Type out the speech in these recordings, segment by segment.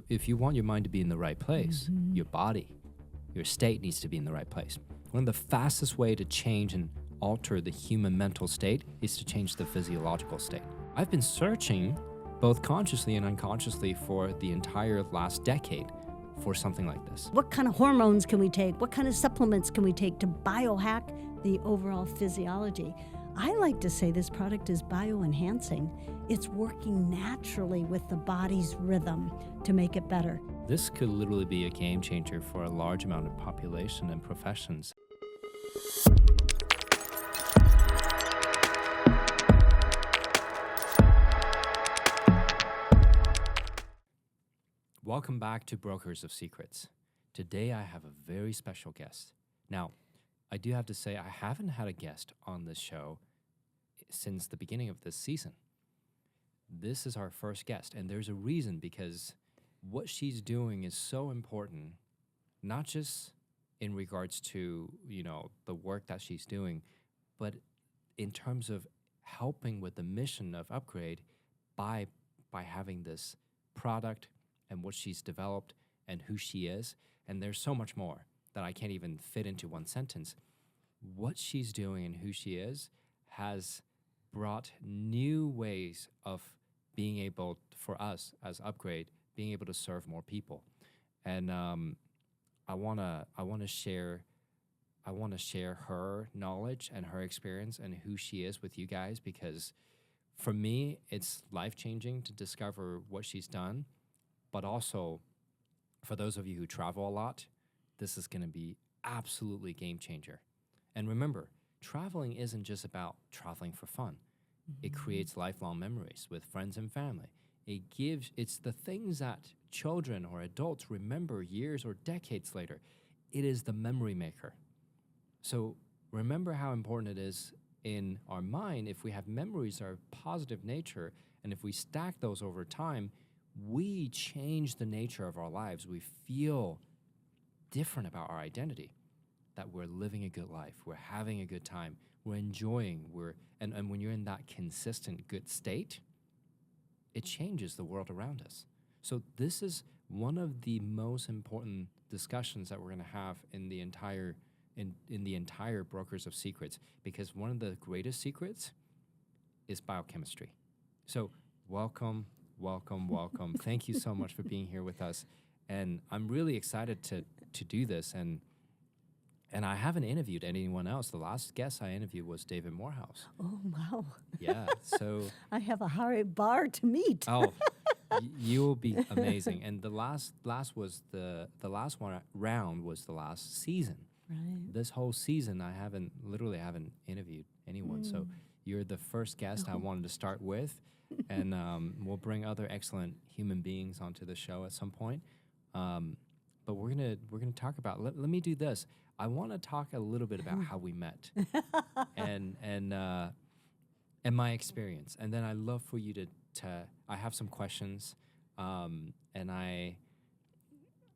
if you want your mind to be in the right place, your body, your state needs to be in the right place. One of the fastest way to change and alter the human mental state is to change the physiological state. I've been searching both consciously and unconsciously for the entire last decade for something like this. What kind of hormones can we take? What kind of supplements can we take to biohack the overall physiology? I like to say this product is bioenhancing. It's working naturally with the body's rhythm to make it better. This could literally be a game changer for a large amount of population and professions. Welcome back to Brokers of Secrets. Today I have a very special guest. Now, I do have to say I haven't had a guest on this show since the beginning of this season. This is our first guest, and there's a reason, because what she's doing is so important, not just in regards to, the work that she's doing, but in terms of helping with the mission of Upgrade by having this product and what she's developed and who she is. And there's so much more that I can't even fit into one sentence. What she's doing and who she is has brought new ways of being able, for us as Upgrade, being able to serve more people. And I wanna share her knowledge and her experience and who she is with you guys, because for me, it's life-changing to discover what she's done. But also, for those of you who travel a lot, this is going to be absolutely game changer. And remember, traveling isn't just about traveling for fun. It creates lifelong memories with friends and family. It's the things that children or adults remember years or decades later. It is the memory maker. So remember how important it is in our mind. If we have memories that are positive nature, and if we stack those over time, we change the nature of our lives. We feel different about our identity, that we're living a good life, we're having a good time, we're enjoying, and when you're in that consistent good state, it changes the world around us. So this is one of the most important discussions that we're going to have in the entire Brokers of Secrets, because one of the greatest secrets is biochemistry. So welcome. Thank you so much for being here with us. And I'm really excited to do this. And I haven't interviewed anyone else. The last guest I interviewed was David Morehouse. Oh, wow. Yeah, so... I have a high bar to meet. Oh, you will be amazing. And the last round was the last season. Right. This whole season, I haven't interviewed anyone. So you're the first guest I wanted to start with. And we'll bring other excellent human beings onto the show at some point. But we're gonna talk about. Let me do this. I want to talk a little bit about how we met, and my experience. And then I'd love for you to. I have some questions, and I'm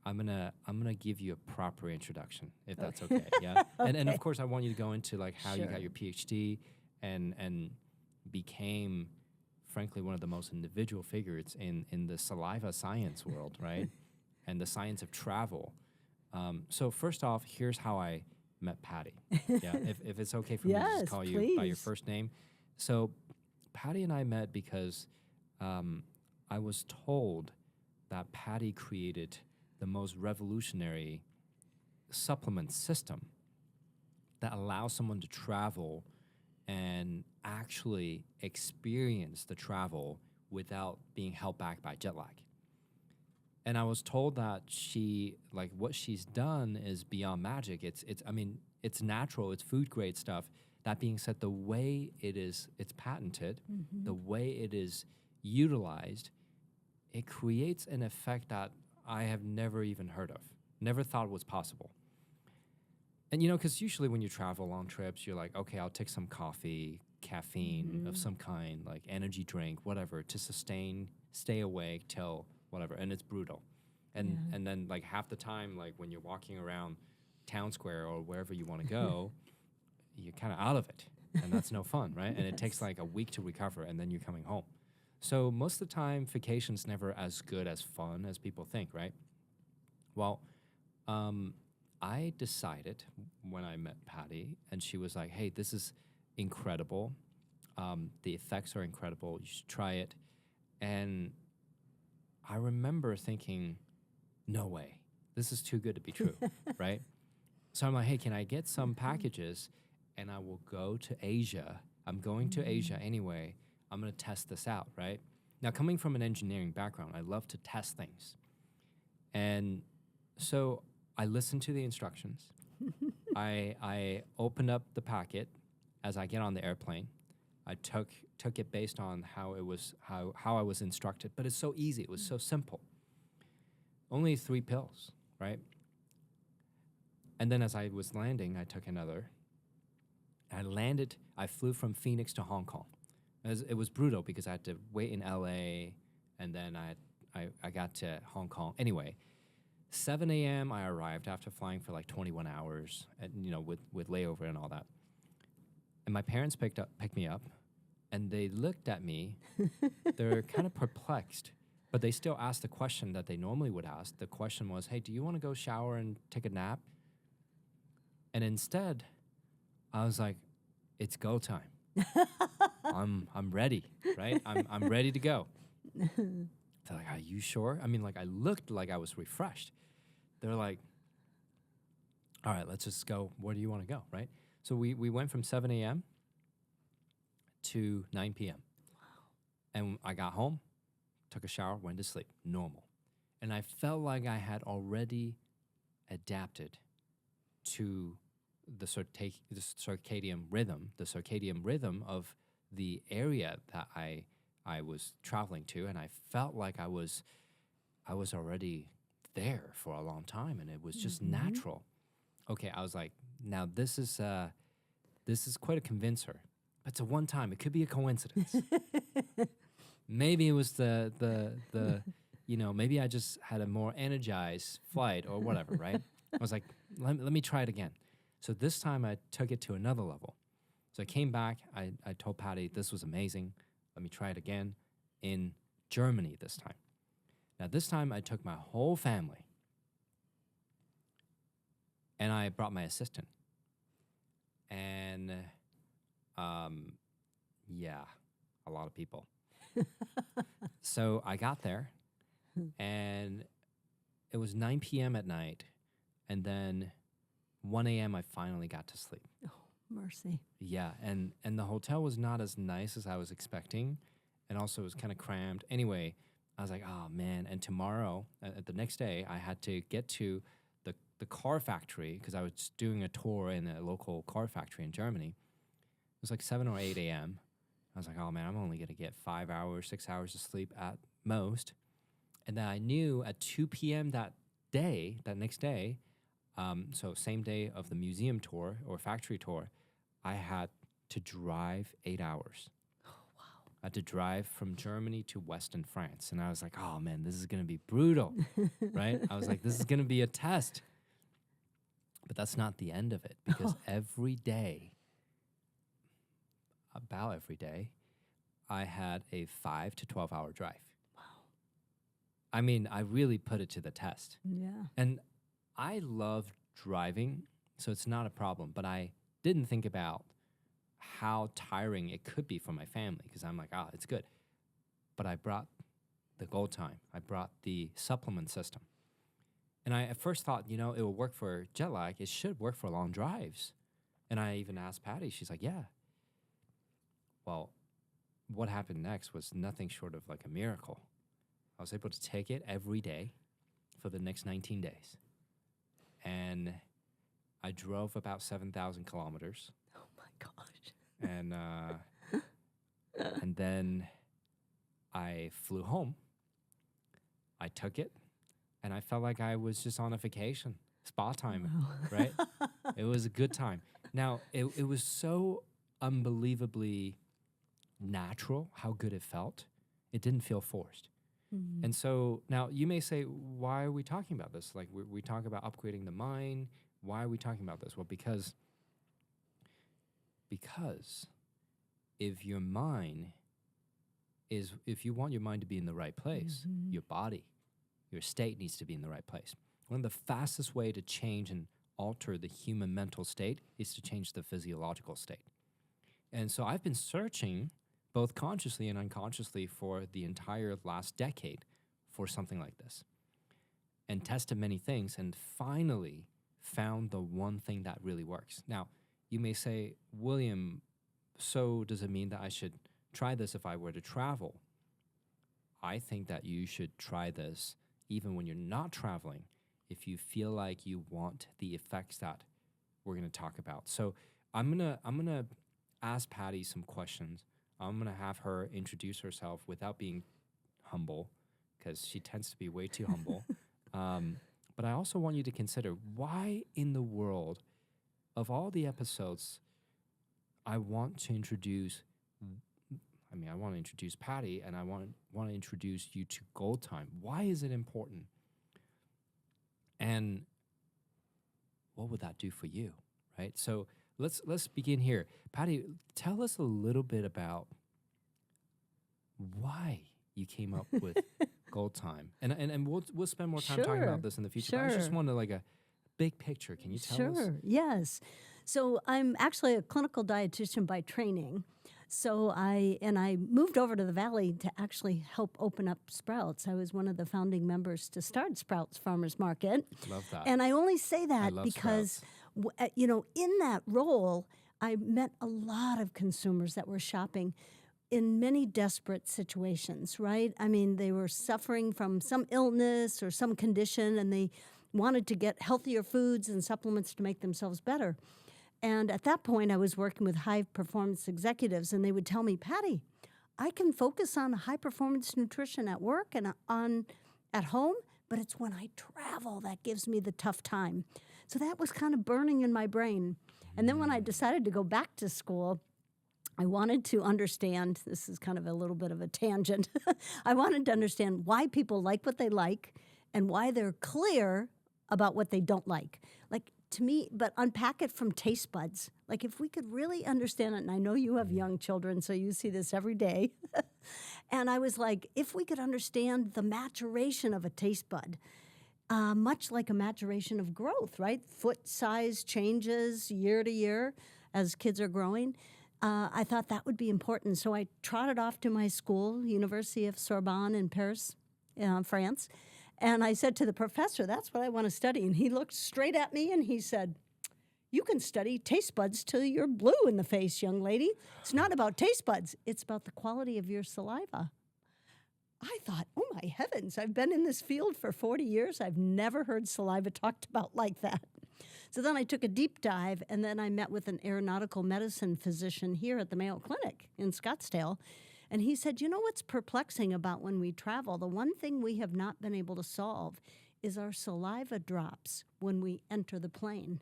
gonna give you a proper introduction, if that's okay. Yeah. And of course I want you to go into like how you got your PhD, and became, frankly, one of the most individual figures in the saliva science world, right? And the science of travel. So first off, here's how I met Patti. Yeah, if it's okay for me to just call you by your first name. So Patti and I met because I was told that Patti created the most revolutionary supplement system that allows someone to travel and actually experience the travel without being held back by jet lag. And I was told that what she's done is beyond magic. It's natural, it's food grade stuff. That being said, the way it's patented, the way it is utilized, it creates an effect that I have never even heard of, never thought was possible. And because usually when you travel long trips, you're like, okay, I'll take some coffee, caffeine of some kind, like energy drink, whatever, to stay awake till whatever, and it's brutal. And then like half the time, like when you're walking around town square or wherever you want to go, you're kind of out of it, and that's no fun, right? And it takes like a week to recover, and then you're coming home. So most of the time, vacation's never as good as fun as people think, right? Well, I decided when I met Patti, and she was like, "Hey, this is incredible. The effects are incredible. You should try it." And I remember thinking, "No way, this is too good to be true," right? So I'm like, "Hey, can I get some packages, and I will go to Asia? I'm going to Asia anyway. I'm going to test this out, right?" Now, coming from an engineering background, I love to test things, and so I listened to the instructions. I opened up the packet as I get on the airplane. I took it based on how I was instructed, but it's so easy. It was so simple. Only 3 pills, right? And then as I was landing, I took another. I flew from Phoenix to Hong Kong. It was brutal because I had to wait in LA, and then I got to Hong Kong. Anyway, 7 a.m. I arrived after flying for like 21 hours, and, with layover and all that. And my parents picked me up, and they looked at me. They're kind of perplexed, but they still asked the question that they normally would ask. The question was, "Hey, do you want to go shower and take a nap?" And instead, I was like, "It's go time. I'm ready, right? I'm ready to go." They're like, "Are you sure?" I mean, like, I looked like I was refreshed. They're like, "All right, let's just go. Where do you want to go?" Right? So we went from 7 a.m. to 9 p.m. Wow. And I got home, took a shower, went to sleep, normal. And I felt like I had already adapted to the circadian rhythm of the area that I was traveling to, and I felt like I was already there for a long time, and it was just natural. Okay, I was like, now this is quite a convincer. But it's a one time. It could be a coincidence. Maybe it was the maybe I just had a more energized flight or whatever, right? I was like, let me try it again. So this time I took it to another level. So I came back. I told Patti, this was amazing. Let me try it again in Germany this time. Now, this time I took my whole family, and I brought my assistant. And, a lot of people. So I got there, and it was 9 p.m. at night, and then 1 a.m. I finally got to sleep. Oh, mercy. Yeah, and the hotel was not as nice as I was expecting, and also it was kind of cramped. Anyway, I was like, oh, man. And tomorrow, the next day, I had to get to the car factory because I was doing a tour in a local car factory in Germany. It was like 7 or 8 a.m. I was like, oh, man, I'm only going to get 5 hours, 6 hours of sleep at most. And then I knew at 2 p.m. that next day, so same day of the museum tour or factory tour, I had to drive 8 hours. Oh, wow. I had to drive from Germany to Western France. And I was like, oh, man, this is going to be brutal, right? I was like, this is going to be a test. But that's not the end of it, because about every day, I had a 5 to 12 hour drive. Wow. I mean, I really put it to the test. Yeah. And I love driving, so it's not a problem. But I didn't think about how tiring it could be for my family, because I'm like, it's good. But I brought the gold time. I brought the supplement system. And I at first thought, it will work for jet lag. It should work for long drives. And I even asked Patti. She's like, yeah. Well, what happened next was nothing short of like a miracle. I was able to take it every day for the next 19 days. And I drove about 7,000 kilometers. Oh, my gosh. And then I flew home. I took it. And I felt like I was just on a vacation, spa time, right? It was a good time. Now, it was so unbelievably natural how good it felt. It didn't feel forced. Mm-hmm. And so now you may say, why are we talking about this? Like we talk about upgrading the mind. Why are we talking about this? Well, because if your mind is if you want your mind to be in the right place, your body, your state needs to be in the right place. One of the fastest way to change and alter the human mental state is to change the physiological state. And so I've been searching both consciously and unconsciously for the entire last decade for something like this, and tested many things and finally found the one thing that really works. Now, you may say, William, so does it mean that I should try this if I were to travel? I think that you should try this even when you're not traveling, if you feel like you want the effects that we're going to talk about. So I'm gonna ask Patti some questions. I'm gonna have her introduce herself without being humble, because she tends to be way too humble. But I also want you to consider, why in the world, of all the episodes, I want to introduce Patti, and I want to introduce you to Gold Time. Why is it important? And what would that do for you, right? So let's begin here. Patti, tell us a little bit about why you came up with Gold Time. And we'll spend more time talking about this in the future. But I just wanted like a big picture. Can you tell us? Sure, yes. So I'm actually a clinical dietitian by training. So I moved over to the Valley to actually help open up Sprouts. I was one of the founding members to start Sprouts Farmers Market. Love that. And I only say that because, in that role, I met a lot of consumers that were shopping in many desperate situations, right? I mean, they were suffering from some illness or some condition, and they wanted to get healthier foods and supplements to make themselves better. And at that point, I was working with high-performance executives, and they would tell me, Patti, I can focus on high-performance nutrition at work and at home, but it's when I travel that gives me the tough time. So that was kind of burning in my brain. And then when I decided to go back to school, I wanted to understand, this is kind of a little bit of a tangent, I wanted to understand why people like what they like and why they're clear about what they don't like. Like, to me, but unpack it from taste buds. Like, if we could really understand it, and I know you have young children, so you see this every day. And I was like, if we could understand the maturation of a taste bud, much like a maturation of growth, right? Foot size changes year to year as kids are growing. I thought that would be important. So I trotted off to my school, University of Sorbonne in Paris, France. And I said to the professor, that's what I want to study. And he looked straight at me and he said, you can study taste buds till you're blue in the face, young lady. It's not about taste buds. It's about the quality of your saliva. I thought, oh my heavens, I've been in this field for 40 years. I've never heard saliva talked about like that. So then I took a deep dive, and then I met with an aeronautical medicine physician here at the Mayo Clinic in Scottsdale. And he said, you know what's perplexing about when we travel? The one thing we have not been able to solve is our saliva drops when we enter the plane.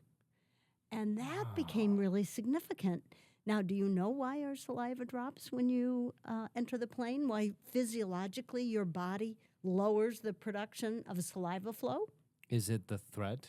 And that became really significant. Now, do you know why our saliva drops when you enter the plane? Why physiologically your body lowers the production of a saliva flow? Is it the threat,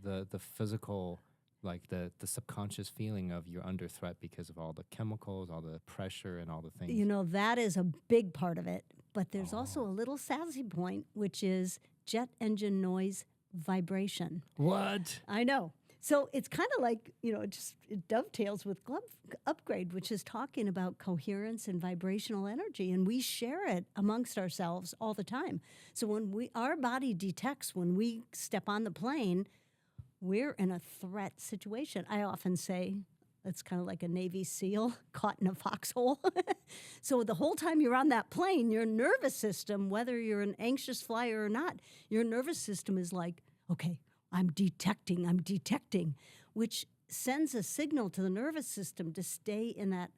the physical, like the subconscious feeling of you're under threat because of all the chemicals, all the pressure, and all the things? You know, that is a big part of it. But there's also a little sassy point, which is jet engine noise vibration. What? I know. So it's kind of like, it dovetails with Glove Upgrade, which is talking about coherence and vibrational energy, and we share it amongst ourselves all the time. So when our body detects when we step on the plane, we're in a threat situation. I often say it's kind of like a Navy SEAL caught in a foxhole. So the whole time you're on that plane, your nervous system, whether you're an anxious flyer or not, your nervous system is like, okay, I'm detecting, which sends a signal to the nervous system to stay in that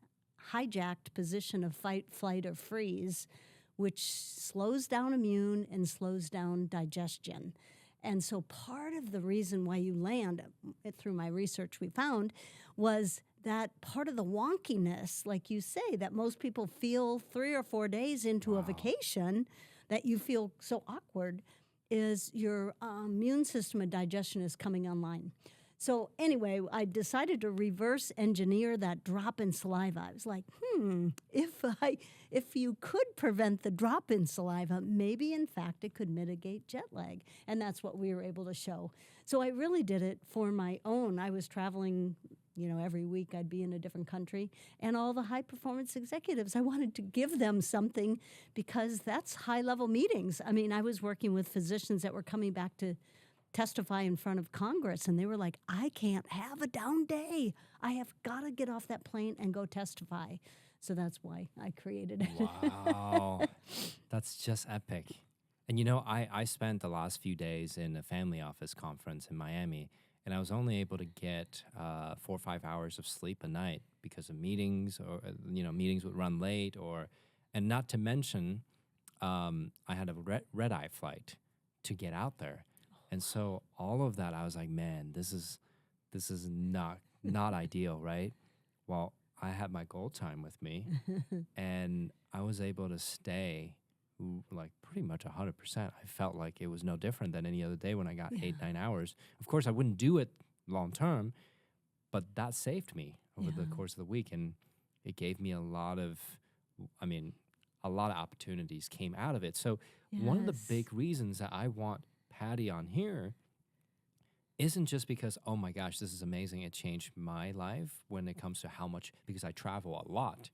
hijacked position of fight, flight, or freeze, which slows down immune and slows down digestion. And so part of the reason why you land, through my research we found, was that part of the wonkiness, like you say, that most people feel 3 or 4 days into a vacation, that you feel so awkward, is your immune system and digestion is coming online. So anyway, I decided to reverse engineer that drop in saliva. I was like, if you could prevent the drop in saliva, maybe in fact it could mitigate jet lag. And that's what we were able to show. So I really did it for my own. I was traveling, every week I'd be in a different country. And all the high performance executives, I wanted to give them something because that's high level meetings. I mean, I was working with physicians that were coming back to testify in front of Congress, and they were like, I can't have a down day. I have got to get off that plane and go testify. So that's why I created it. Wow. That's just epic. And I spent the last few days in a family office conference in Miami, and I was only able to get 4 or 5 hours of sleep a night because of meetings, or meetings would run late, and not to mention I had a red eye flight to get out there. And so all of that, I was like, man, this is not ideal, right? Well, I had my gold time with me, and I was able to stay like pretty much 100%. I felt like it was no different than any other day when I got 8-9 hours. Of course, I wouldn't do it long term, but that saved me over the course of the week, and it gave me a lot of opportunities came out of it. So one of the big reasons that I want Patti on here isn't just because, oh my gosh, this is amazing, it changed my life when it comes to how much, because I travel a lot.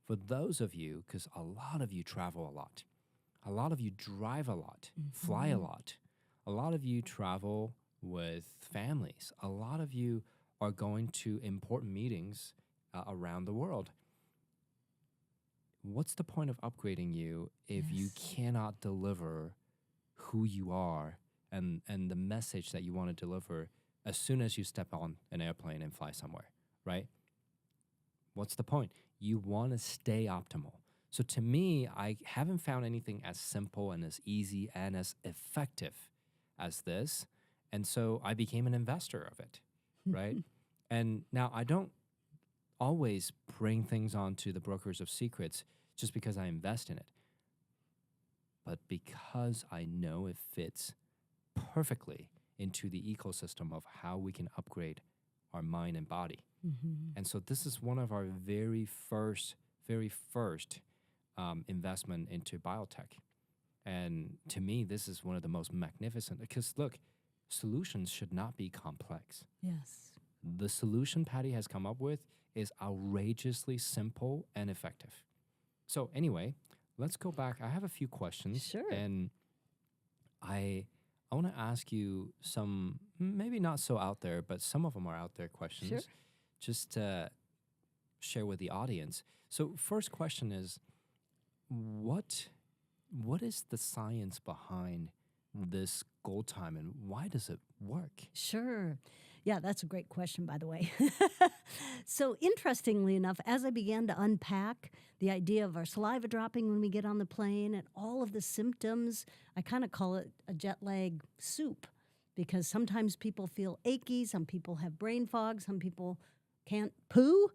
For those of you, because a lot of you travel a lot of you drive a lot, fly a lot of you travel with families, a lot of you are going to important meetings around the world. What's the point of upgrading you if you cannot deliver who you are and the message that you want to deliver as soon as you step on an airplane and fly somewhere, right? What's the point? You want to stay optimal. So to me, I haven't found anything as simple and as easy and as effective as this. And so I became an investor of it, right? And now I don't always bring things onto the brokers of secrets just because I invest in it, but because I know it fits perfectly into the ecosystem of how we can upgrade our mind and body. And so this is one of our very first investment into biotech. And to me, this is one of the most magnificent, because look, solutions should not be complex. Yes. The solution Patti has come up with is outrageously simple and effective. So anyway, let's go back. I have a few questions. Sure. And I want to ask you some, maybe not so out there, but some of them are out there questions. Sure. Just to share with the audience. So first question is, what is the science behind this gold time, and why does it work? Sure. Yeah, that's a great question, by the way. So interestingly enough, as I began to unpack the idea of our saliva dropping when we get on the plane and all of the symptoms, I kind of call it a jet lag soup, because sometimes people feel achy, some people have brain fog, some people can't poo,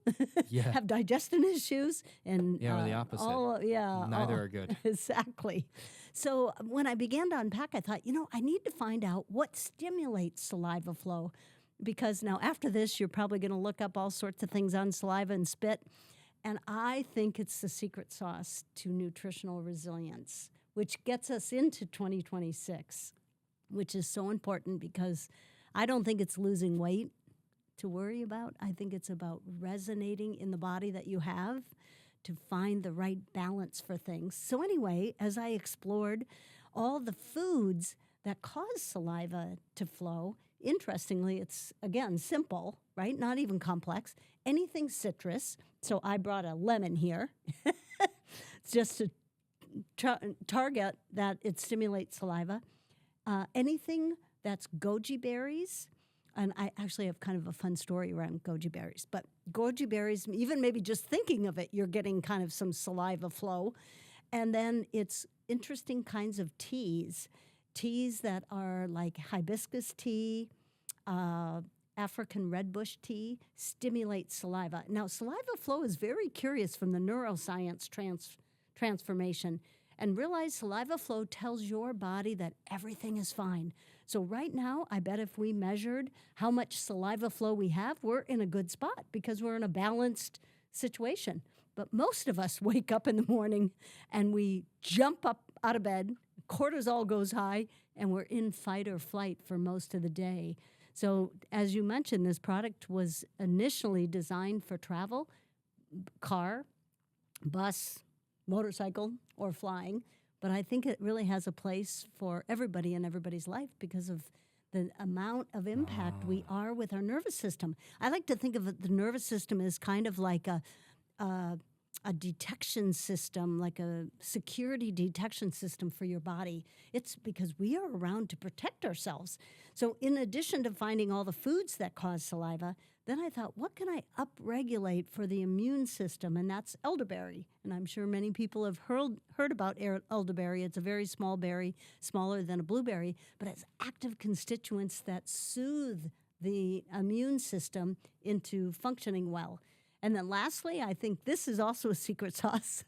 have digestion issues, and or the opposite. Neither are good. Exactly. So when I began to unpack, I thought, I need to find out what stimulates saliva flow, because now after this, you're probably going to look up all sorts of things on saliva and spit, and I think it's the secret sauce to nutritional resilience, which gets us into 2026, which is so important, because I don't think it's losing weight to worry about. I think it's about resonating in the body that you have to find the right balance for things. So anyway, as I explored all the foods that cause saliva to flow, interestingly, it's, again, simple, right? Not even complex. Anything citrus. So I brought a lemon here just to target that it stimulates saliva. Anything that's goji berries. And I actually have kind of a fun story around goji berries. But goji berries, even maybe just thinking of it, you're getting kind of some saliva flow. And then it's interesting kinds of teas that are like hibiscus tea, African redbush tea, stimulate saliva. Now, saliva flow is very curious from the neuroscience transformation. and realize saliva flow tells your body that everything is fine. So right now, I bet if we measured how much saliva flow we have, we're in a good spot because we're in a balanced situation. But most of us wake up in the morning and we jump up out of bed, cortisol goes high, and we're in fight or flight for most of the day. So as you mentioned, this product was initially designed for travel, car, bus, motorcycle, or flying. But I think it really has a place for everybody in everybody's life because of the amount of impact we are with our nervous system. I like to think of the nervous system as kind of like a detection system, like a security detection system for your body. It's because we are around to protect ourselves. So in addition to finding all the foods that cause saliva, then I thought, what can I upregulate for the immune system? And that's elderberry. And I'm sure many people have heard about elderberry. It's a very small berry, smaller than a blueberry, but it's active constituents that soothe the immune system into functioning well. And then lastly, I think this is also a secret sauce,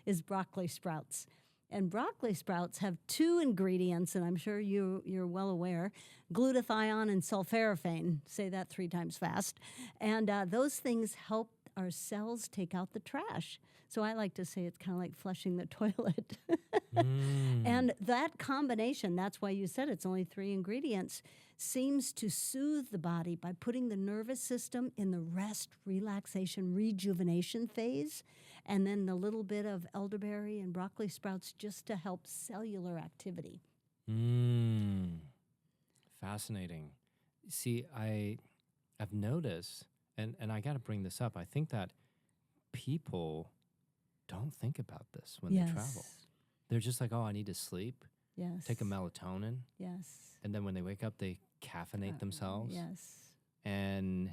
is broccoli sprouts. And broccoli sprouts have two ingredients, and I'm sure you're well aware, glutathione and sulforaphane. Say that 3 times fast. And those things help our cells take out the trash. So I like to say it's kind of like flushing the toilet. And that combination, that's why you said it's only 3 ingredients, seems to soothe the body by putting the nervous system in the rest, relaxation, rejuvenation phase, and then the little bit of elderberry and broccoli sprouts just to help cellular activity. Fascinating. See, I've noticed, and I got to bring this up, I think that people don't think about this when they travel. They're just like, oh, I need to sleep. Yes. Take a melatonin. Yes. And then when they wake up, they caffeinate themselves. Yes. And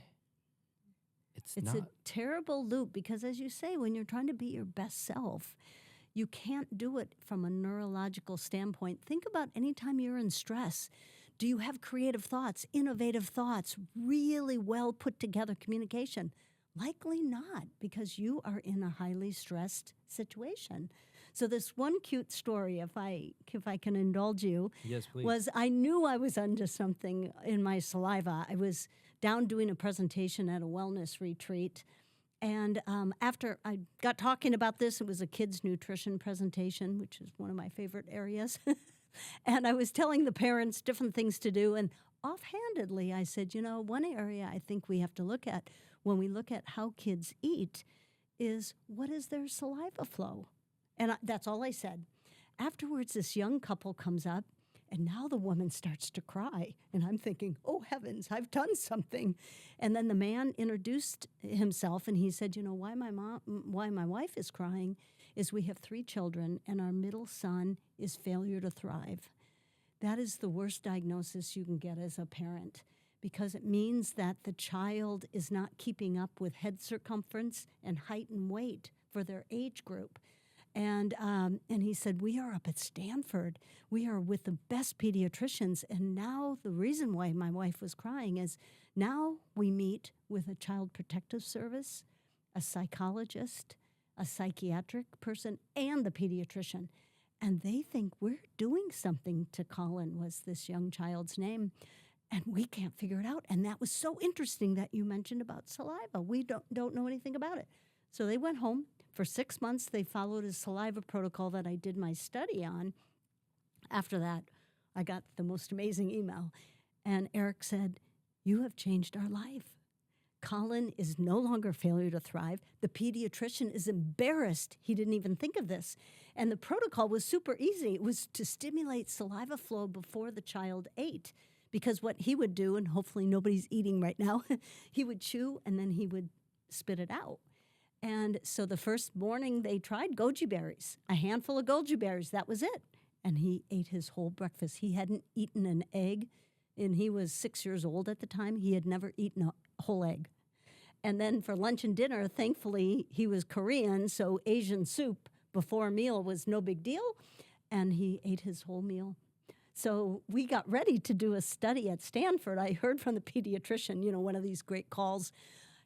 it's not a terrible loop because, as you say, when you're trying to be your best self, you can't do it from a neurological standpoint. Think about any time you're in stress. Do you have creative thoughts, innovative thoughts, really well put together communication? Likely not, because you are in a highly stressed situation. So this one cute story, if I can indulge you, yes, please, was I knew I was onto something in my saliva. I was down doing a presentation at a wellness retreat, and after I got talking about this, it was a kids' nutrition presentation, which is one of my favorite areas, and I was telling the parents different things to do, and offhandedly I said, you know, one area I think we have to look at when we look at how kids eat is what is their saliva flow? And that's all I said. Afterwards, this young couple comes up, and now the woman starts to cry. And I'm thinking, oh, heavens, I've done something. And then the man introduced himself, and he said, you know, why my wife is crying is we have 3 children, and our middle son is failure to thrive. That is the worst diagnosis you can get as a parent, because it means that the child is not keeping up with head circumference and height and weight for their age group. And he said, we are up at Stanford. We are with the best pediatricians. And now the reason why my wife was crying is now we meet with a child protective service, a psychologist, a psychiatric person, and the pediatrician. And they think we're doing something to Colin, was this young child's name. And we can't figure it out. And that was so interesting that you mentioned about saliva. We don't know anything about it. So they went home. For 6 months, they followed a saliva protocol that I did my study on. After that, I got the most amazing email. And Eric said, you have changed our life. Colin is no longer failure to thrive. The pediatrician is embarrassed. He didn't even think of this. And the protocol was super easy. It was to stimulate saliva flow before the child ate. Because what he would do, and hopefully nobody's eating right now, he would chew and then he would spit it out. And so the first morning they tried goji berries, a handful of goji berries. That was it. And he ate his whole breakfast. He hadn't eaten an egg, and he was 6 years old at the time. He had never eaten a whole egg. And then for lunch and dinner, thankfully, he was Korean, so Asian soup before a meal was no big deal. And he ate his whole meal. So we got ready to do a study at Stanford. I heard from the pediatrician, you know, one of these great calls,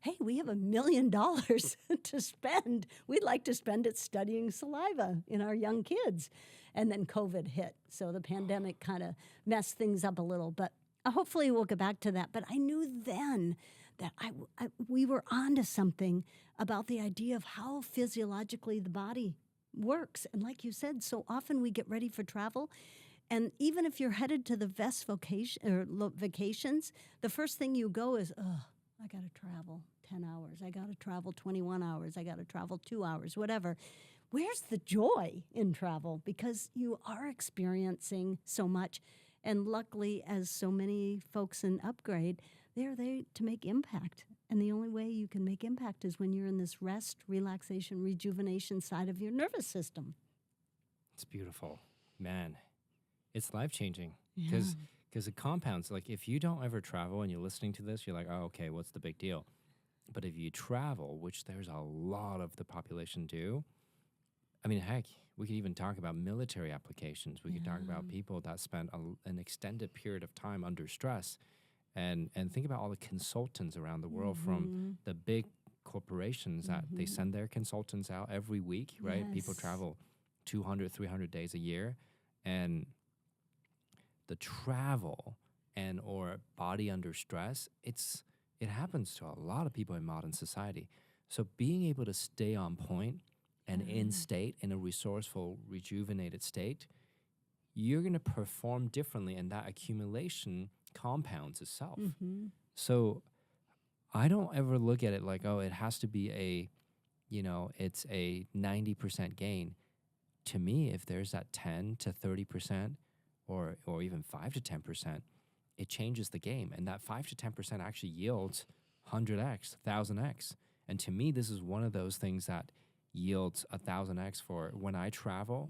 hey, we have $1 million to spend. We'd like to spend it studying saliva in our young kids. And then COVID hit. So the pandemic kind of messed things up a little. But hopefully we'll get back to that. But I knew then that we were onto something about the idea of how physiologically the body works. And like you said, so often we get ready for travel. And even if you're headed to the best vacations, the first thing you go is, I got to travel 10 hours. I got to travel 21 hours. I got to travel 2 hours, whatever. Where's the joy in travel? Because you are experiencing so much. And luckily, as so many folks in Upgrade, they're there to make impact. And the only way you can make impact is when you're in this rest, relaxation, rejuvenation side of your nervous system. It's beautiful. Man, it's life-changing. Because it compounds. Like, if you don't ever travel and you're listening to this, you're like, oh, okay, what's the big deal? But if you travel, which there's a lot of the population do, I mean, heck, we could even talk about military applications. We could talk about people that spend an extended period of time under stress. And think about all the consultants around the world, from the big corporations that they send their consultants out every week, right? Yes. People travel 200, 300 days a year. And the travel and or body under stress, it happens to a lot of people in modern society. So being able to stay on point and in state, in a resourceful, rejuvenated state, you're going to perform differently, and that accumulation compounds itself. So I don't ever look at it like, oh, it has to be it's a 90% gain. To me, if there's that 10 to 30% or even 5 to 10%, it changes the game. And that 5 to 10% actually yields 100x, 1,000x. And to me, this is one of those things that yields 1,000x for when I travel.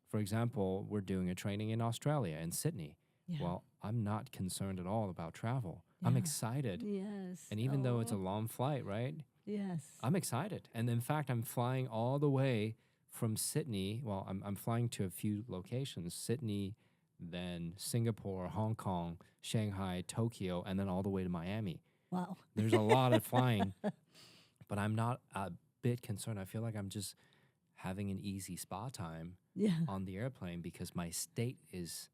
For example, we're doing a training in Australia, in Sydney. Yeah. Well, I'm not concerned at all about travel. I'm excited. Yes. And even though it's a long flight, right? Yes. I'm excited. And in fact, I'm flying all the way from Sydney. Well, I'm flying to a few locations, Sydney, then Singapore, Hong Kong, Shanghai, Tokyo, and then all the way to Miami. Wow. There's a lot of flying, but I'm not a bit concerned. I feel like I'm just having an easy spa time on the airplane because my state is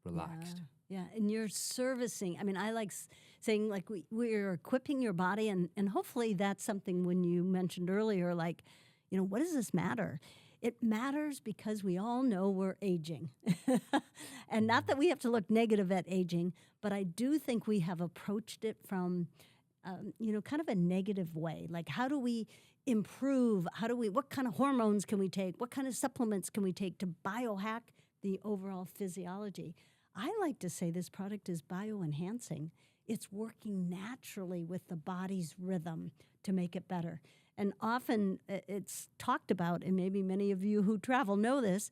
relaxed. Yeah, and you're servicing. I mean, I like saying, like, we're equipping your body, and hopefully that's something when you mentioned earlier, like, what does this matter? It matters because we all know we're aging. And not that we have to look negative at aging, but I do think we have approached it from, kind of a negative way. Like, how do we improve? What kind of hormones can we take? What kind of supplements can we take to biohack the overall physiology? I like to say this product is bioenhancing. It's working naturally with the body's rhythm to make it better. And often it's talked about, and maybe many of you who travel know this,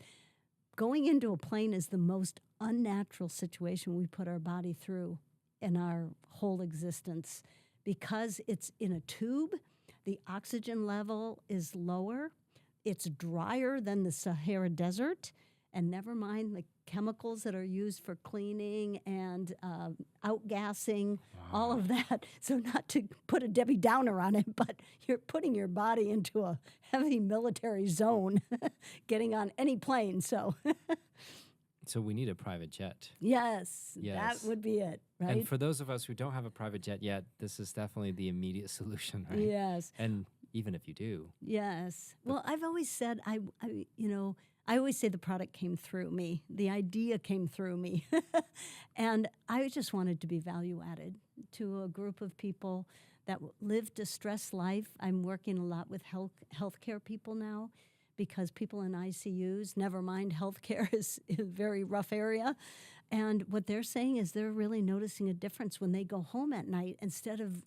going into a plane is the most unnatural situation we put our body through in our whole existence. Because it's in a tube, the oxygen level is lower, it's drier than the Sahara Desert, and never mind the chemicals that are used for cleaning and outgassing, all of that. So not to put a Debbie Downer on it, but you're putting your body into a heavy military zone, getting on any plane. So we need a private jet. Yes, that would be it, right? And for those of us who don't have a private jet yet, this is definitely the immediate solution, right? Yes. And even if you do. Yes. Well, I've always said, I always say the product came through me. The idea came through me. And I just wanted to be value added to a group of people that lived a stressed life. I'm working a lot with healthcare people now because people in ICUs, never mind healthcare is a very rough area. And what they're saying is they're really noticing a difference when they go home at night. Instead of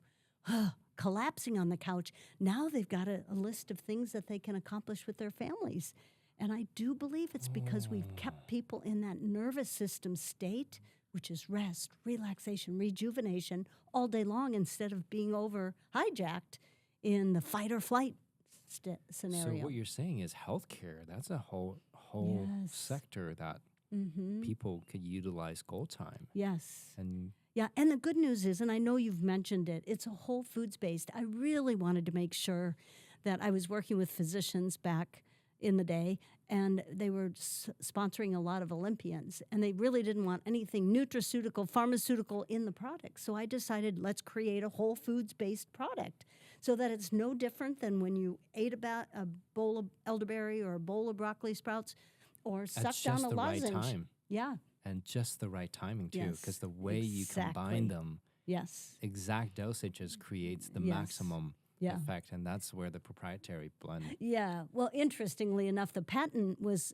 collapsing on the couch, now they've got a list of things that they can accomplish with their families. And I do believe it's because we've kept people in that nervous system state, which is rest, relaxation, rejuvenation, all day long instead of being hijacked in the fight or flight scenario. So what you're saying is healthcare. That's a whole sector that people could utilize Gold Time. Yes. And Yeah, and the good news is, and I know you've mentioned it, it's a whole foods based. I really wanted to make sure that I was working with physicians back in the day, and they were sponsoring a lot of Olympians, and they really didn't want anything nutraceutical, pharmaceutical in the product. So I decided, let's create a whole foods based product so that it's no different than when you ate about a bowl of elderberry or a bowl of broccoli sprouts or sucked down a lozenge. Right time. Yeah. And just the right timing, too, Yes, because the way you combine them, yes, exact dosages creates the maximum effect, and that's where the proprietary blend. Yeah. Well, interestingly enough, the patent was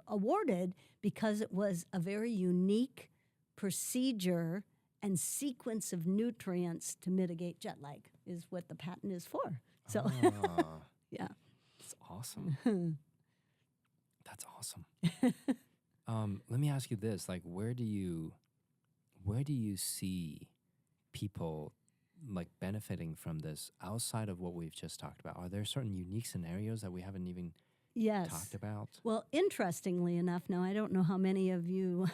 awarded because it was a very unique procedure and sequence of nutrients to mitigate jet lag is what the patent is for. So, yeah. That's awesome. That's awesome. Let me ask you this: like, where do you see people like benefiting from this outside of what we've just talked about? Are there certain unique scenarios that we haven't even talked about? Well, interestingly enough, now I don't know how many of you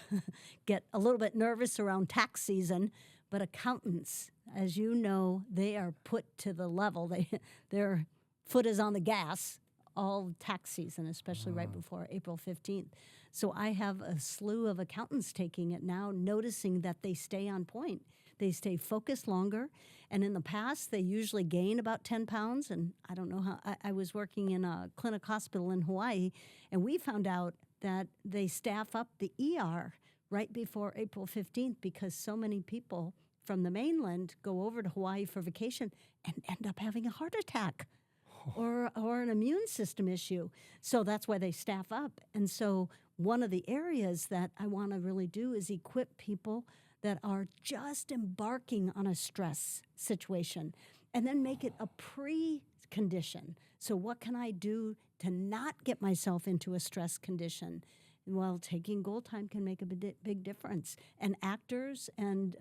get a little bit nervous around tax season, but accountants, as you know, they are put to the level. Their foot is on the gas all tax season, especially right before April 15th. So I have a slew of accountants taking it now, noticing that they stay on point. They stay focused longer. And in the past, they usually gain about 10 pounds. And I don't know how, I was working in a clinic hospital in Hawaii, and we found out that they staff up the ER right before April 15th because so many people from the mainland go over to Hawaii for vacation and end up having a heart attack. Or an immune system issue. So that's why they staff up. And so one of the areas that I want to really do is equip people that are just embarking on a stress situation and then make it a pre-condition. So what can I do to not get myself into a stress condition? Well, taking Gold Time can make a big difference. And actors and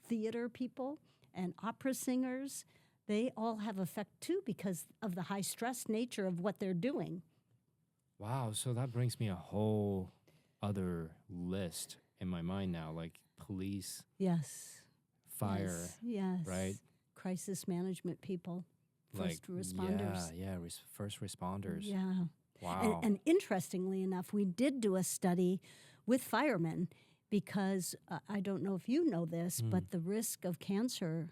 theater people and opera singers, they all have effect too because of the high stress nature of what they're doing. Wow, so that brings me a whole other list in my mind now, like police, fire, right? Crisis management people, first responders. First responders. Yeah. Wow. And interestingly enough, we did do a study with firemen because I don't know if you know this, but the risk of cancer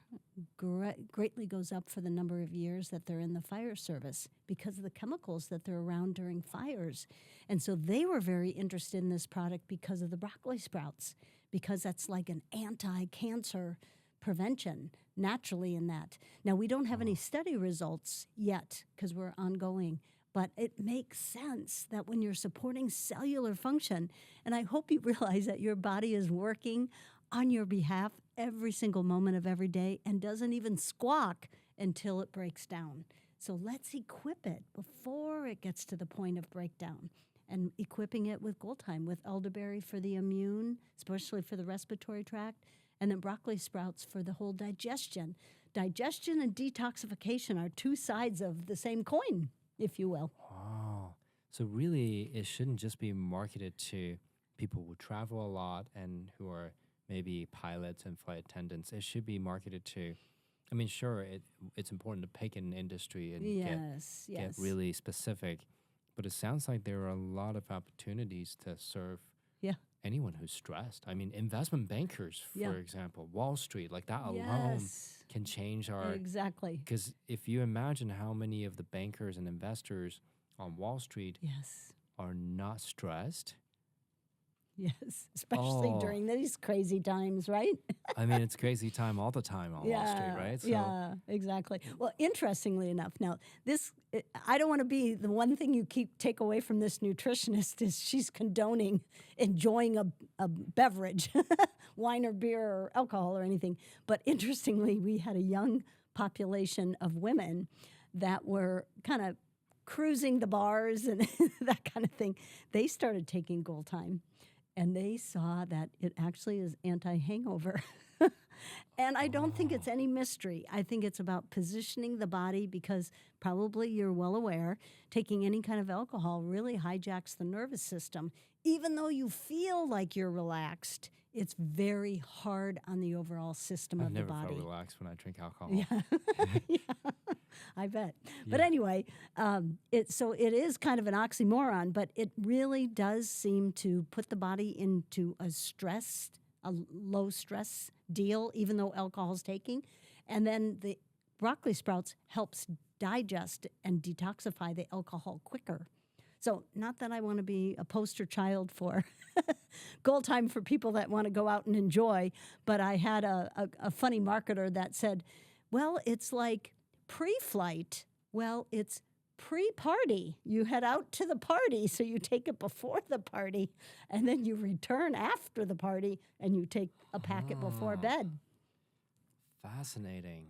greatly goes up for the number of years that they're in the fire service because of the chemicals that they're around during fires. And so they were very interested in this product because of the broccoli sprouts, because that's like an anti-cancer prevention naturally in that. Now, we don't have any study results yet because we're ongoing, but it makes sense that when you're supporting cellular function, and I hope you realize that your body is working on your behalf every single moment of every day and doesn't even squawk until it breaks down. So let's equip it before it gets to the point of breakdown. And equipping it with Gold Time, with elderberry for the immune, especially for the respiratory tract, and then broccoli sprouts for the whole digestion. Digestion and detoxification are two sides of the same coin, if you will. Wow. So really, it shouldn't just be marketed to people who travel a lot and who are maybe pilots and flight attendants. It should be marketed to, I mean, sure, it's important to pick an industry and get really specific, but it sounds like there are a lot of opportunities to serve anyone who's stressed. I mean, investment bankers, for example, Wall Street, like that alone can change our... Exactly. Because if you imagine how many of the bankers and investors on Wall Street are not stressed. Yes, especially during these crazy times, right? I mean, it's crazy time all the time on Wall Street, right? So. Yeah, exactly. Well, interestingly enough, now, I don't want to be the one thing you take away from this nutritionist is she's condoning enjoying a beverage, wine or beer or alcohol or anything. But interestingly, we had a young population of women that were kind of cruising the bars and that kind of thing. They started taking Gold Time. And they saw that it actually is anti-hangover. And I don't think it's any mystery. I think it's about positioning the body because probably you're well aware, taking any kind of alcohol really hijacks the nervous system. Even though you feel like you're relaxed, it's very hard on the overall system of the body. I've never felt relaxed when I drink alcohol. Yeah. Yeah. I bet. But anyway, so it is kind of an oxymoron, but it really does seem to put the body into a low stress deal, even though alcohol's taking. And then the broccoli sprouts helps digest and detoxify the alcohol quicker. So not that I want to be a poster child for goal time for people that want to go out and enjoy, but I had a funny marketer that said, well, it's like pre-flight. Well, it's pre-party. You head out to the party, so you take it before the party, and then you return after the party, and you take a packet before bed. Fascinating.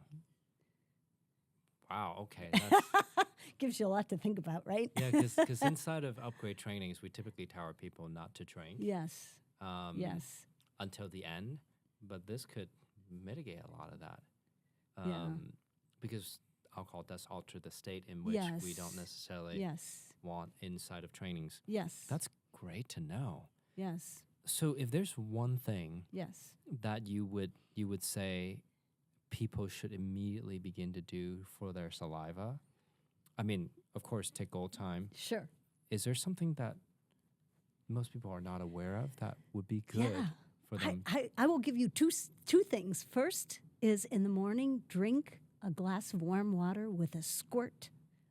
Wow, okay. That's Gives you a lot to think about, right? yeah, because inside of upgrade trainings, we typically tell our people not to drink. Yes. Yes. Until the end, but this could mitigate a lot of that. Yeah. Because alcohol does alter the state in which we don't necessarily want inside of trainings. Yes. That's great to know. Yes. So if there's one thing Yes. that you would say people should immediately begin to do for their saliva, I mean, of course, take gold time. Sure. Is there something that most people are not aware of that would be good for them? I will give you two things. First is in the morning, drink a glass of warm water with a squirt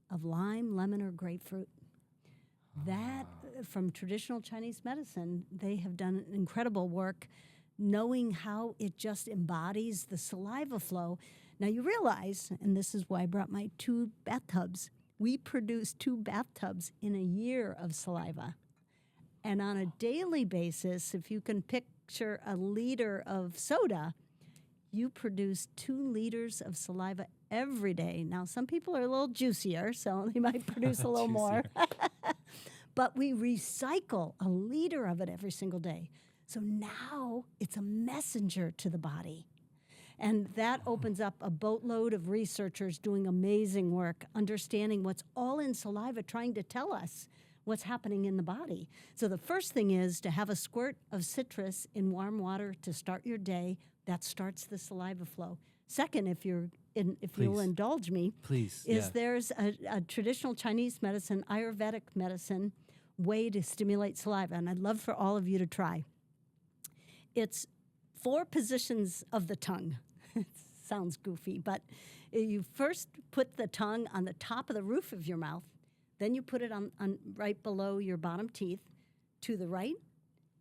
of lime, lemon, or grapefruit. That, from traditional Chinese medicine, they have done incredible work knowing how it just embodies the saliva flow. Now you realize, and this is why I brought my 2 bathtubs, we produce 2 bathtubs in a year of saliva. And on a daily basis, if you can picture a liter of soda, you produce 2 liters of saliva every day. Now, some people are a little juicier, so they might produce a little more. But we recycle a liter of it every single day. So now it's a messenger to the body. And that opens up a boatload of researchers doing amazing work, understanding what's all in saliva, trying to tell us what's happening in the body. So the first thing is to have a squirt of citrus in warm water to start your day. That starts the saliva flow. Second, if you'll indulge me, there's a traditional Chinese medicine, Ayurvedic medicine, way to stimulate saliva, and I'd love for all of you to try. It's 4 positions of the tongue. It sounds goofy, but you first put the tongue on the top of the roof of your mouth, then you put it on right below your bottom teeth, to the right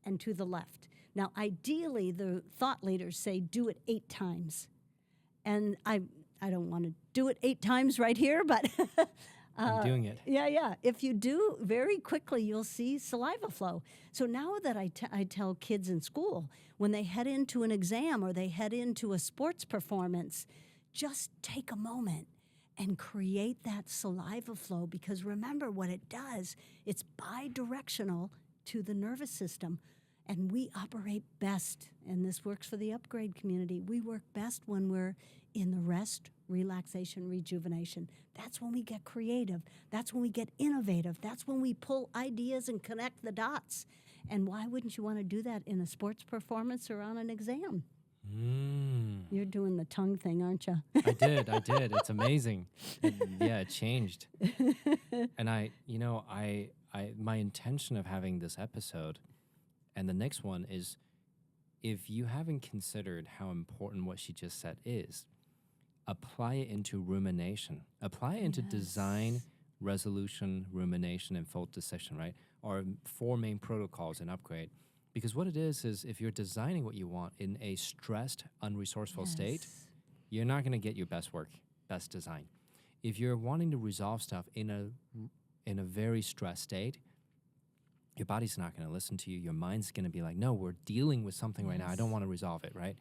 and to the left. Now, ideally, the thought leaders say do it 8 times. And I don't want to do it 8 times right here, but I'm doing it. Yeah. If you do, very quickly, you'll see saliva flow. So now that I tell kids in school, when they head into an exam or they head into a sports performance, just take a moment and create that saliva flow, because remember what it does. It's bidirectional to the nervous system. And we operate best, and this works for the upgrade community, we work best when we're in the rest, relaxation, rejuvenation. That's when we get creative. That's when we get innovative. That's when we pull ideas and connect the dots. And why wouldn't you want to do that in a sports performance or on an exam? You're doing the tongue thing, aren't you? I did. It's amazing. It changed. And my intention of having this episode and the next one is, if you haven't considered how important what she just said is, apply it into rumination. Apply it into design, resolution, rumination, and fault decision, right? Or 4 main protocols in upgrade. Because what it is if you're designing what you want in a stressed, unresourceful state, you're not going to get your best work, best design. If you're wanting to resolve stuff in a very stressed state, your body's not going to listen to you. Your mind's going to be like, no, we're dealing with something right now. I don't want to resolve it, right?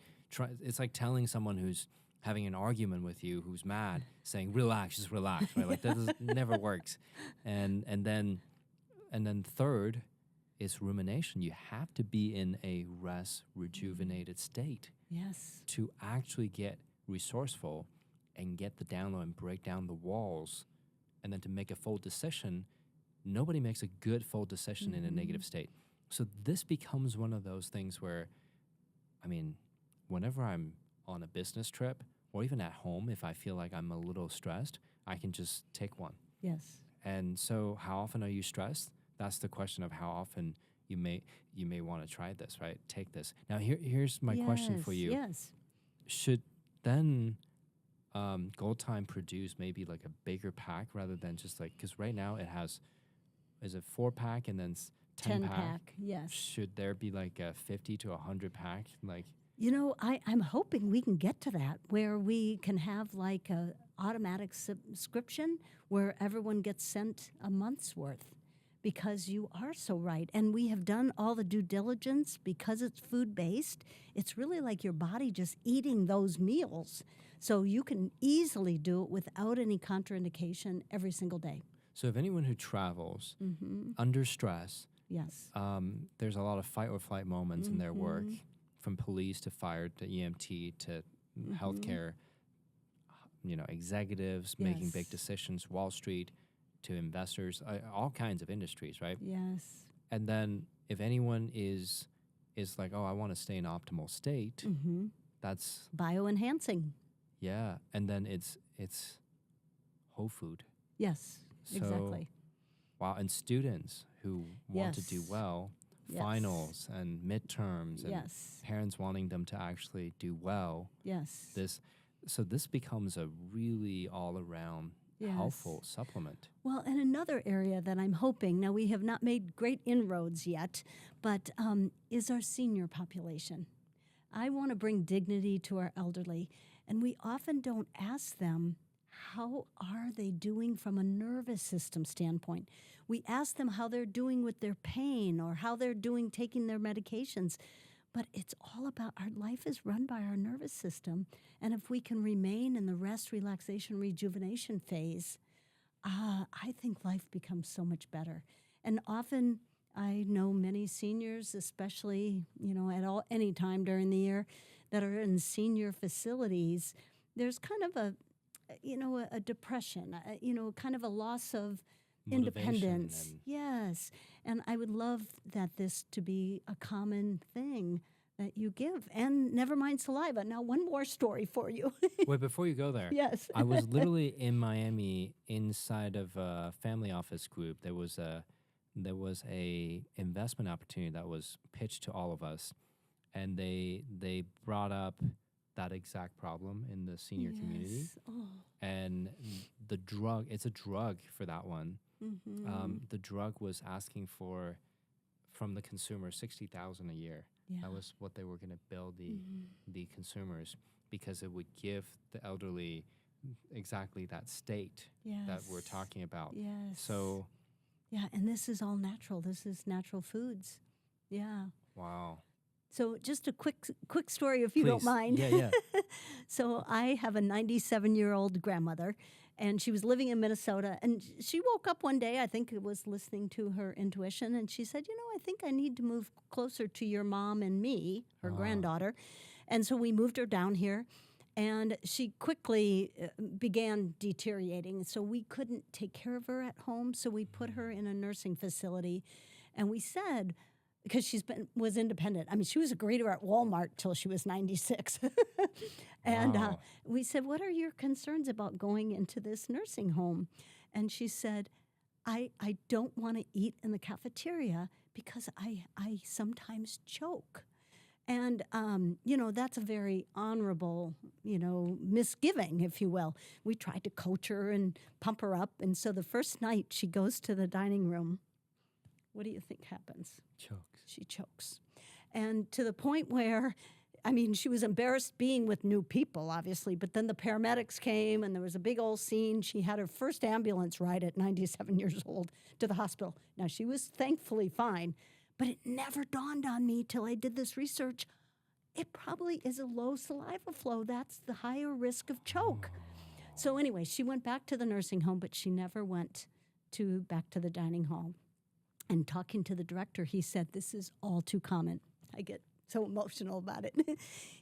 It's like telling someone who's having an argument with you, who's mad, saying, relax, just relax, right? Like that never works. And then third is rumination. You have to be in a rest, rejuvenated state Yes. to actually get resourceful and get the download and break down the walls, and then to make a full decision. Nobody makes a good full decision in a negative state. So this becomes one of those things where, I mean, whenever I'm on a business trip or even at home, if I feel like I'm a little stressed, I can just take one. Yes. And so how often are you stressed? That's the question of how often you may want to try this, right? Take this. Now here's my question for you. Yes. Should then Gold Time produce maybe like a bigger pack rather than just like, because right now it has, is it 4-pack and then 10 pack? Yes. Should there be like a 50 to 100 pack? Like, You know, I'm hoping we can get to that where we can have like a automatic subscription where everyone gets sent a month's worth, because you are so right. And we have done all the due diligence because it's food-based. It's really like your body just eating those meals. So you can easily do it without any contraindication every single day. so if anyone who travels under stress, Yes. there's a lot of fight or flight moments in their work, from police to fire to EMT to healthcare, executives making big Yes. decisions, Wall Street to investors, all kinds of industries, right? Yes. And then if anyone is like, oh, I want to stay in optimal state, that's, Bioenhancing. yeah. And then it's whole food. Yes. So, Exactly. wow. And students who want to do Yes. well, Yes. finals and midterms, and Yes. parents wanting them to actually do well. Yes. So this becomes a really all around helpful supplement. Well, and another area that I'm hoping, now we have not made great inroads yet, but is our senior population. I want to bring dignity to our elderly, and we often don't ask them, how are they doing from a nervous system standpoint? We ask them how they're doing with their pain or how they're doing taking their medications. But it's all about, our life is run by our nervous system. And if we can remain in the rest, relaxation, rejuvenation phase, I think life becomes so much better. And often I know many seniors, especially, at any time during the year, that are in senior facilities, there's kind of a depression, kind of a loss of Motivation independence. and- Yes. And I would love that this to be a common thing that you give. And never mind saliva. Now, one more story for you. Wait, before you go there, Yes. I was literally in Miami inside of a family office group. There was a investment opportunity that was pitched to all of us, and they brought up that exact problem in the senior community. Yes. Oh. And the drug, it's a drug for that one. The drug was asking from the consumer $60,000 a year. Yeah. That was what they were going to bill the consumers, because it would give the elderly exactly that state that we're Yes. talking about. Yes. So, Yeah, and this is all natural. This is natural foods. Yeah. wow. So just a quick story, if you don't Please. mind. Yeah. So I have a 97-year-old grandmother, and she was living in Minnesota. And she woke up one day, I think it was listening to her intuition, and she said, I think I need to move closer to your mom and me, her granddaughter. And so we moved her down here. And she quickly began deteriorating. So we couldn't take care of her at home. So we put her in a nursing facility. And we said, because was independent. I mean, she was a greeter at Walmart till she was 96. And Wow. we said, what are your concerns about going into this nursing home? And she said, I don't want to eat in the cafeteria because I sometimes choke. And, that's a very honorable, misgiving, if you will. We tried to coach her and pump her up. And so the first night she goes to the dining room. What do you think happens? Chokes. She chokes. And to the point where, she was embarrassed being with new people, obviously, but then the paramedics came and there was a big old scene. She had her first ambulance ride at 97 years old to the hospital. Now, she was thankfully fine, but it never dawned on me till I did this research. It probably is a low saliva flow. That's the higher risk of choke. So anyway, she went back to the nursing home, but she never went back to the dining hall. And talking to the director, he said, this is all too common. I get so emotional about it.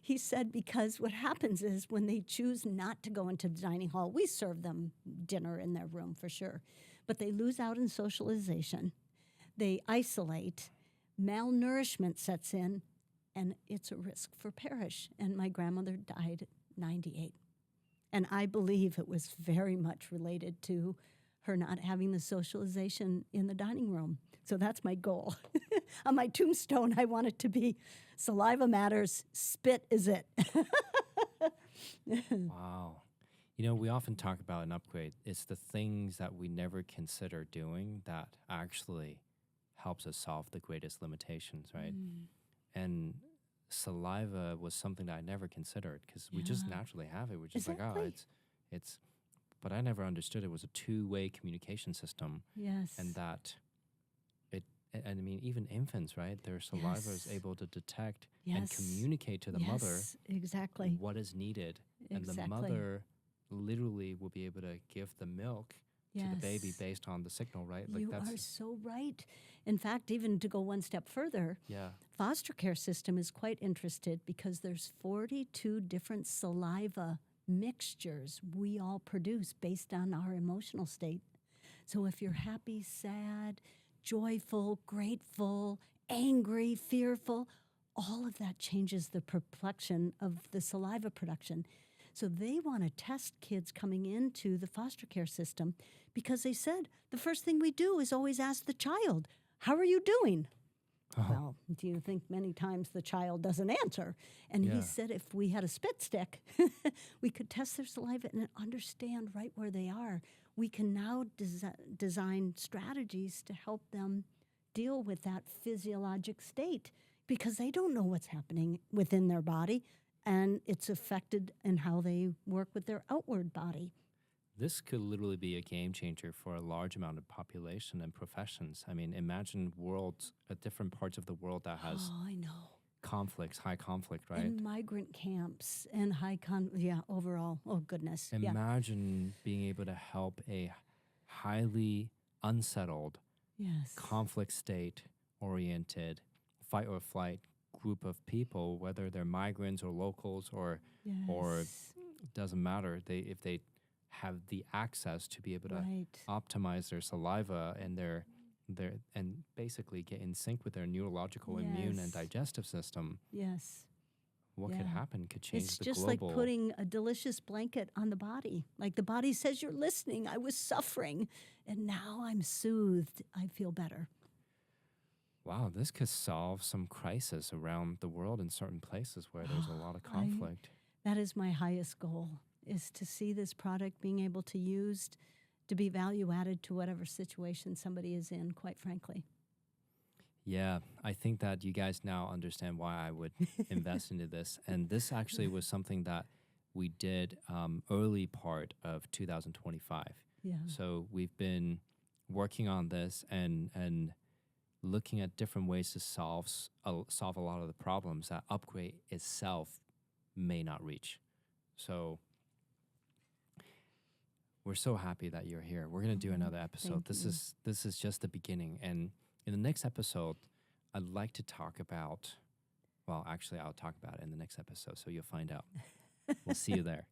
He said, because what happens is when they choose not to go into the dining hall, we serve them dinner in their room for sure, but they lose out in socialization. They isolate, malnourishment sets in, and it's a risk for perish. And my grandmother died at 98. And I believe it was very much related to her not having the socialization in the dining room. So that's my goal. On my tombstone, I want it to be saliva matters, spit is it. Wow. You know, we often talk about an upgrade. It's the things that we never consider doing that actually helps us solve the greatest limitations, right? And saliva was something that I never considered because we just naturally have it. We're just like, oh, it's, but I never understood it was a two-way communication system. Yes. And that and I mean, even infants, right? Their saliva is able to detect and communicate to the mother exactly what is needed. And the mother literally will be able to give the milk to the baby based on the signal, right? Like you are so right. In fact, even to go one step further, foster care system is quite interested because there's 42 different saliva mixtures we all produce based on our emotional state. So if you're happy, sad, joyful, grateful, angry, fearful, all of that changes the complexion of the saliva production. So they want to test kids coming into the foster care system because they said the first thing we do is always ask the child, how are you doing? Well, do you think many times the child doesn't answer? And he said if we had a spit stick, we could test their saliva and understand right where they are. We can now design strategies to help them deal with that physiologic state because they don't know what's happening within their body, and it's affected in how they work with their outward body. This could literally be a game changer for a large amount of population and professions. I mean, imagine worlds, different parts of the world that has conflicts, high conflict, right? And migrant camps and overall. Oh, goodness. Imagine being able to help a highly unsettled, conflict state-oriented, fight or flight group of people, whether they're migrants or locals or doesn't matter. If they have the access to be able to optimize their saliva and their and basically get in sync with their neurological, immune, and digestive system. What could happen could change the global. It's just like putting a delicious blanket on the body. Like the body says, you're listening. I was suffering, and now I'm soothed. I feel better. Wow, this could solve some crisis around the world in certain places where there's a lot of conflict. That is my highest goal, is to see this product being able to use to be value added to whatever situation somebody is in, quite frankly. Yeah, I think that you guys now understand why I would invest into this. And this actually was something that we did early part of 2025. So we've been working on this and looking at different ways to solve a lot of the problems that upgrade itself may not reach. So we're so happy that you're here. We're going to do another episode. This is just the beginning. And in the next episode, I'd like to talk about, well, actually, I'll talk about it in the next episode, so you'll find out. We'll see you there.